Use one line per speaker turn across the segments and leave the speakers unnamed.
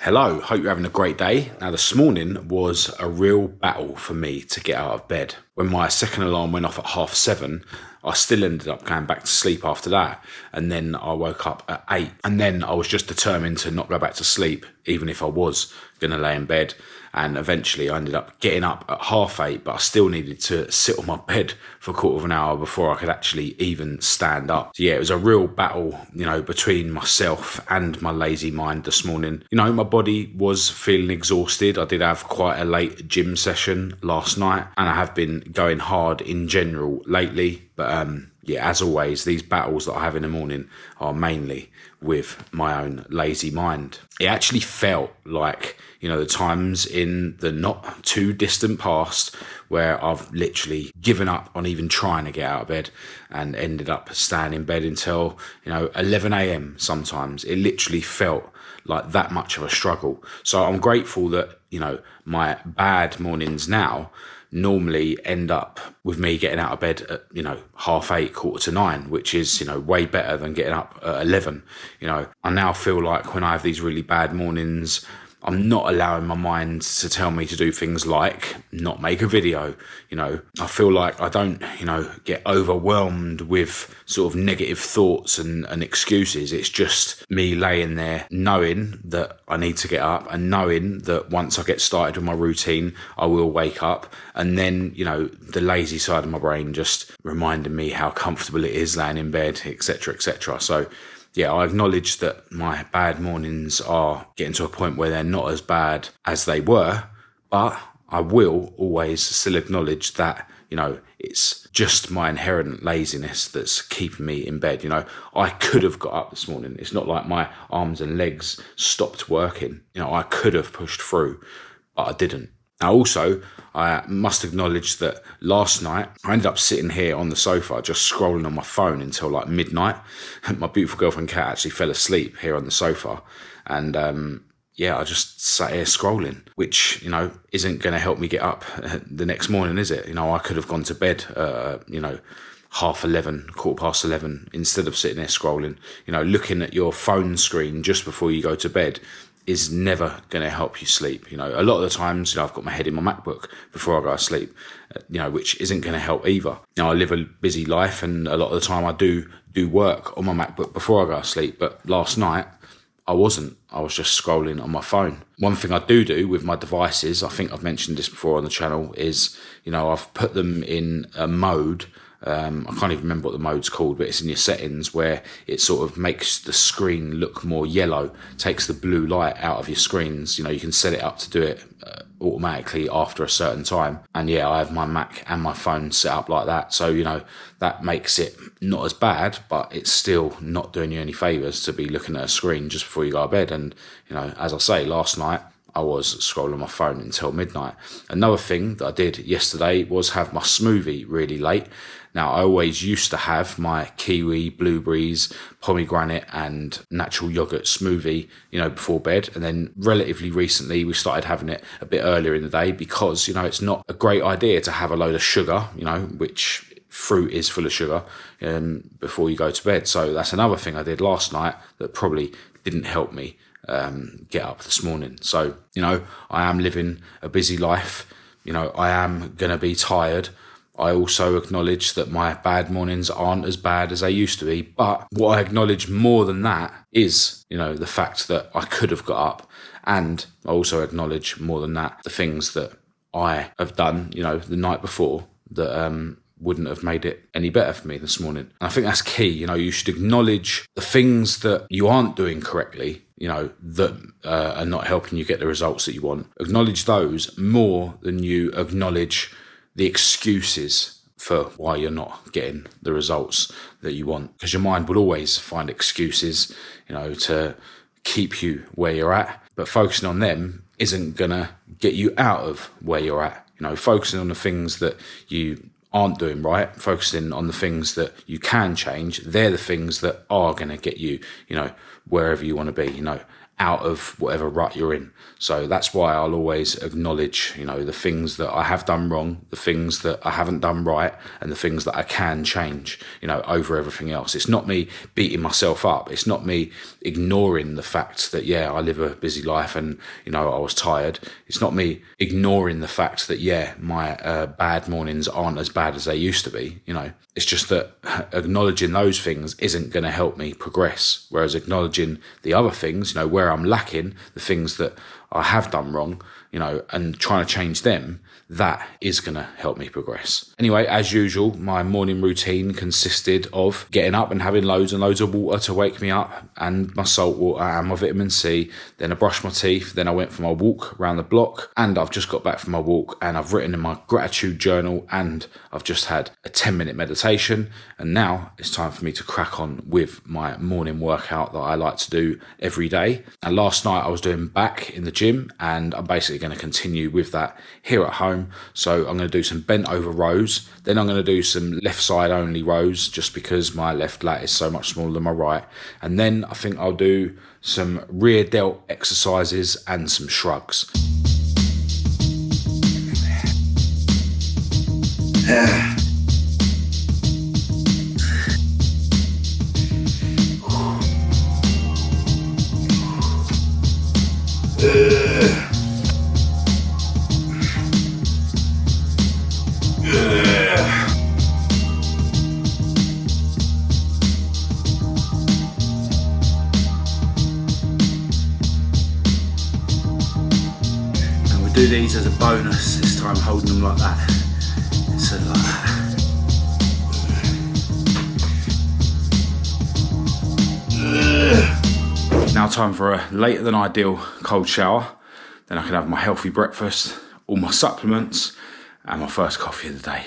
Hello, hope you're having a great day. Now, this morning was a real battle for me to get out of bed. When my second alarm went off at 7:30, I still ended up going back to sleep after that. And then I woke up at 8. And then I was just determined to not go back to sleep, even if I was going to lay in bed. And eventually I ended up getting up at 8:30, but I still needed to sit on my bed for a quarter of an hour before I could actually even stand up. So yeah, it was a real battle, between myself and my lazy mind this morning. My body was feeling exhausted. I did have quite a late gym session last night, and I have been going hard in general lately. But as always, these battles that I have in the morning are mainly with my own lazy mind. It actually felt like, the times in the not too distant past where I've literally given up on even trying to get out of bed and ended up staying in bed until, 11 a.m. sometimes. It literally felt like that much of a struggle. So I'm grateful that, my bad mornings now normally end up with me getting out of bed at 8:30, 8:45, which is way better than getting up at 11. I now feel like when I have these really bad mornings, I'm not allowing my mind to tell me to do things like not make a video. I feel like I don't get overwhelmed with sort of negative thoughts and excuses. It's just me laying there knowing that I need to get up and knowing that once I get started with my routine, I will wake up. And then, the lazy side of my brain just reminding me how comfortable it is laying in bed, etc., etc. So yeah, I acknowledge that my bad mornings are getting to a point where they're not as bad as they were, but I will always still acknowledge that, it's just my inherent laziness that's keeping me in bed. I could have got up this morning. It's not like my arms and legs stopped working. I could have pushed through, but I didn't. Now, also, I must acknowledge that last night I ended up sitting here on the sofa just scrolling on my phone until like midnight. My beautiful girlfriend Kat actually fell asleep here on the sofa. And I just sat here scrolling, which, isn't going to help me get up the next morning, is it? I could have gone to bed, 11:30, 11:15, instead of sitting there scrolling. Looking at your phone screen just before you go to bed is never going to help you sleep. A lot of the times, I've got my head in my MacBook before I go to sleep, which isn't going to help either. I live a busy life, and a lot of the time I do work on my MacBook before I go to sleep. But last night I wasn't. I was just scrolling on my phone. One thing I do with my devices, I think I've mentioned this before on the channel, is, I've put them in a mode. I can't even remember what the mode's called, but it's in your settings where it sort of makes the screen look more yellow, takes the blue light out of your screens. You can set it up to do it automatically after a certain time. And yeah, I have my Mac and my phone set up like that. So, that makes it not as bad, but it's still not doing you any favours to be looking at a screen just before you go to bed. And, as I say, last night I was scrolling my phone until midnight. Another thing that I did yesterday was have my smoothie really late. Now, I always used to have my kiwi, blueberries, pomegranate and natural yogurt smoothie, before bed. And then relatively recently, we started having it a bit earlier in the day because, it's not a great idea to have a load of sugar, which fruit is full of sugar, before you go to bed. So that's another thing I did last night that probably didn't help me get up this morning. So, I am living a busy life. I am going to be tired. I also acknowledge that my bad mornings aren't as bad as they used to be. But what I acknowledge more than that is, the fact that I could have got up. And I also acknowledge more than that the things that I have done, the night before that wouldn't have made it any better for me this morning. And I think that's key. You should acknowledge the things that you aren't doing correctly, that are not helping you get the results that you want. Acknowledge those more than you acknowledge the excuses for why you're not getting the results that you want. Because your mind will always find excuses, to keep you where you're at. But focusing on them isn't going to get you out of where you're at. Focusing on the things that you aren't doing right, focusing on the things that you can change, they're the things that are going to get you, wherever you want to be, out of whatever rut you're in. So that's why I'll always acknowledge, the things that I have done wrong, the things that I haven't done right, and the things that I can change, over everything else. It's not me beating myself up. It's not me ignoring the fact that, I live a busy life and, I was tired. It's not me ignoring the fact that, my bad mornings aren't as bad as they used to be, It's just that acknowledging those things isn't going to help me progress. Whereas acknowledging the other things, where I'm lacking, the things that I have done wrong, and trying to change them, that is going to help me progress. Anyway, as usual, my morning routine consisted of getting up and having loads and loads of water to wake me up, and my salt water and my vitamin C. Then I brushed my teeth. Then I went for my walk around the block, and I've just got back from my walk, and I've written in my gratitude journal, and I've just had a 10-minute meditation. And now it's time for me to crack on with my morning workout that I like to do every day. And last night I was doing back in the gym, and I'm basically going to continue with that here at home. So I'm going to do some bent over rows. Then I'm going to do some left side only rows, just because my left lat is so much smaller than my right. And then I think I'll do some rear delt exercises and some shrugs. Do these as a bonus this time, holding them like that. So like that. Now time for a later than ideal cold shower. Then I can have my healthy breakfast, all my supplements, and my first coffee of the day.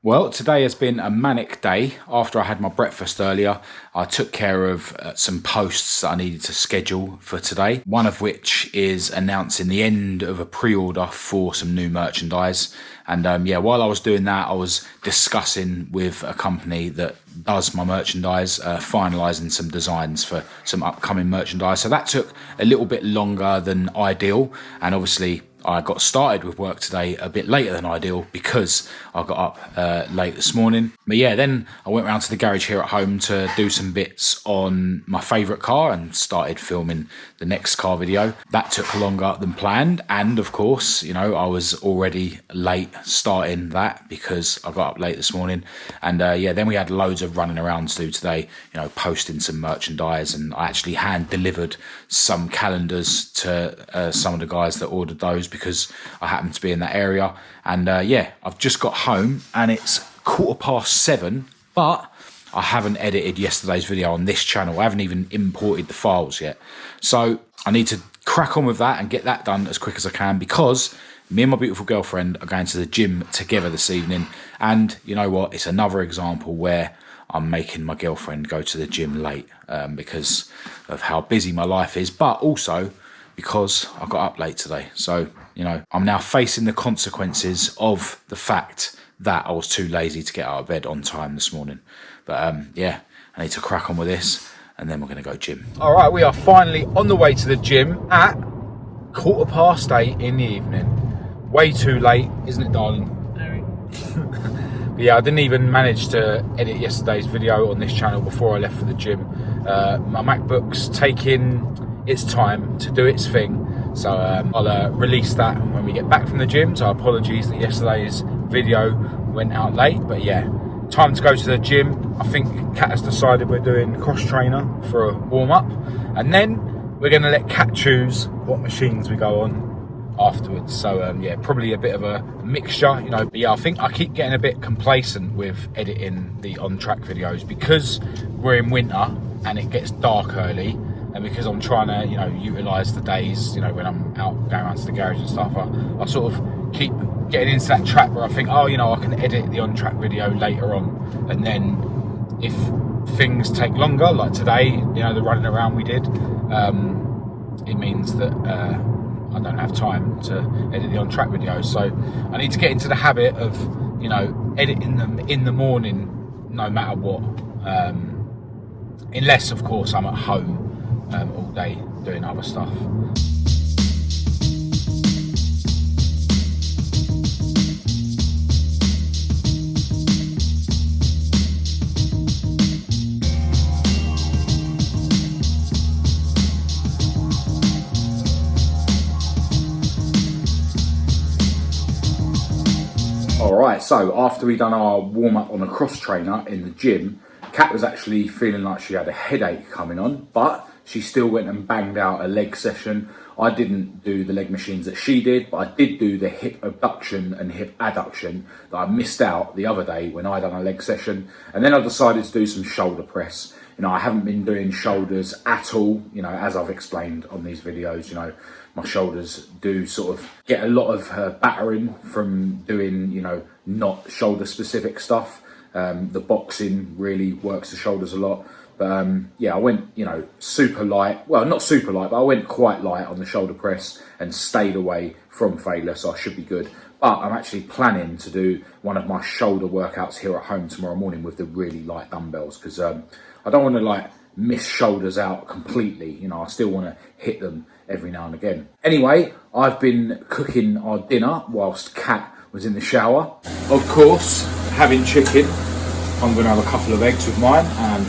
Well, today has been a manic day. After I had my breakfast earlier, I took care of some posts that I needed to schedule for today. One of which is announcing the end of a pre-order for some new merchandise. And while I was doing that, I was discussing with a company that does my merchandise, finalising some designs for some upcoming merchandise. So that took a little bit longer than ideal. And obviously, I got started with work today a bit later than ideal because I got up late this morning. But then I went round to the garage here at home to do some bits on my favourite car and started filming the next car video. That took longer than planned, and of course, I was already late starting that because I got up late this morning. And then we had loads of running around to do today, posting some merchandise, and I actually hand delivered some calendars to some of the guys that ordered those because I happened to be in that area. And I've just got home and it's 7:15, but I haven't edited yesterday's video on this channel. I haven't even imported the files yet. So I need to crack on with that and get that done as quick as I can, because me and my beautiful girlfriend are going to the gym together this evening. And you know what? It's another example where I'm making my girlfriend go to the gym late because of how busy my life is, but also because I got up late today. So, I'm now facing the consequences of the fact that I was too lazy to get out of bed on time this morning. But I need to crack on with this, and then we're going to go gym. All right, we are finally on the way to the gym at 8:15 in the evening. Way too late, isn't it, darling?
Very.
But I didn't even manage to edit yesterday's video on this channel before I left for the gym. My MacBook's taking its time to do its thing, so I'll release that when we get back from the gym. So apologies that yesterday's video went out late, but time to go to the gym. I think Kat has decided we're doing cross trainer for a warm-up, and then we're going to let Kat choose what machines we go on afterwards. So probably a bit of a mixture, but I think I keep getting a bit complacent with editing the on-track videos because we're in winter and it gets dark early, and because I'm trying to utilise the days when I'm out going around to the garage and stuff. I sort of keep getting into that trap where I think, I can edit the on-track video later on, and then if things take longer, like today, the running around we did, it means that I don't have time to edit the on-track videos. So I need to get into the habit of, editing them in the morning, no matter what. Unless, of course, I'm at home all day doing other stuff. Alright, so after we done our warm up on the cross trainer in the gym, Kat was actually feeling like she had a headache coming on, but she still went and banged out a leg session. I didn't do the leg machines that she did, but I did do the hip abduction and hip adduction that I missed out the other day when I done a leg session. And then I decided to do some shoulder press. You know, I haven't been doing shoulders at all, you know, as I've explained on these videos. You know, my shoulders do sort of get a lot of battering from doing, you know, not shoulder specific stuff. The boxing really works the shoulders a lot. But yeah, I went, you know, super light. Well, not super light, but I went quite light on the shoulder press and stayed away from failure, so I should be good. But I'm actually planning to do one of my shoulder workouts here at home tomorrow morning with the really light dumbbells, because I don't want to like miss shoulders out completely. You know, I still want to hit them every now and again. Anyway, I've been cooking our dinner whilst Kat was in the shower. Of course, having chicken. I'm going to have a couple of eggs with mine, and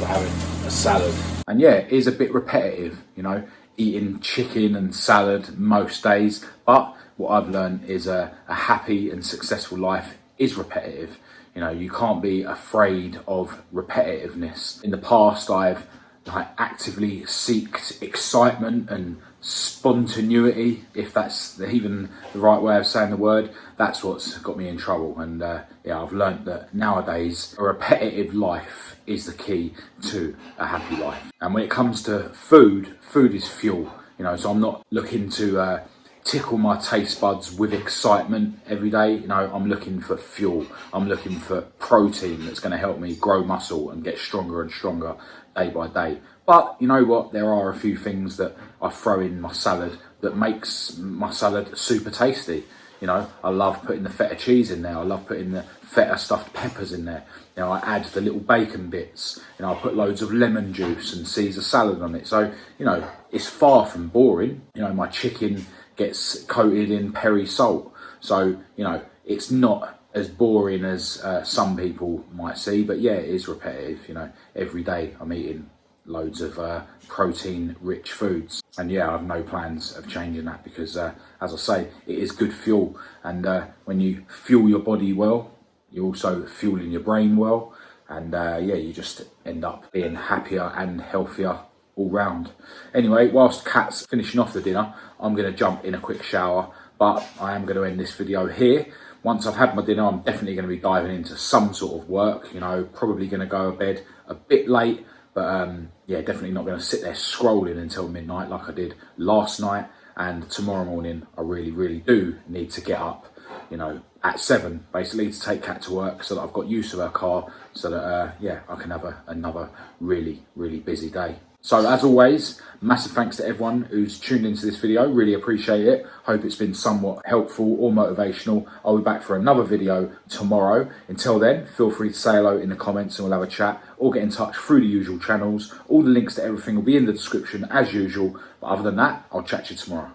we're having a salad. And yeah, it is a bit repetitive, you know, eating chicken and salad most days. But what I've learned is a happy and successful life is repetitive. You know, you can't be afraid of repetitiveness. In the past, I've like actively sought excitement and spontaneity, if that's even the right way of saying the word. That's what's got me in trouble. And yeah, I've learned that nowadays a repetitive life is the key to a happy life. And when it comes to food, food is fuel. You know, so I'm not looking to tickle my taste buds with excitement every day. You know, I'm looking for fuel. I'm looking for protein that's going to help me grow muscle and get stronger and stronger day by day. But you know what? There are a few things that I throw in my salad that makes my salad super tasty. You know, I love putting the feta cheese in there. I love putting the feta stuffed peppers in there. You know, I add the little bacon bits. You know, I put loads of lemon juice and Caesar salad on it. So, you know, it's far from boring. You know, my chicken gets coated in peri salt. So, you know, it's not as boring as some people might see. But yeah, it is repetitive. You know, every day I'm eating loads of protein-rich foods. And yeah, I have no plans of changing that because, as I say, it is good fuel. And when you fuel your body well, you're also fueling your brain well. And yeah, you just end up being happier and healthier all round. Anyway, whilst Kat's finishing off the dinner, I'm going to jump in a quick shower. But I am going to end this video here. Once I've had my dinner, I'm definitely going to be diving into some sort of work. You know, probably going to go to bed a bit late. But yeah, definitely not going to sit there scrolling until midnight like I did last night. And tomorrow morning, I really, really do need to get up, you know, at 7, basically, to take Kat to work so that I've got use of her car so that, yeah, I can have another really, really busy day. So as always, massive thanks to everyone who's tuned into this video. Really appreciate it. Hope it's been somewhat helpful or motivational. I'll be back for another video tomorrow. Until then, feel free to say hello in the comments and we'll have a chat, or get in touch through the usual channels. All the links to everything will be in the description as usual. But other than that, I'll chat to you tomorrow.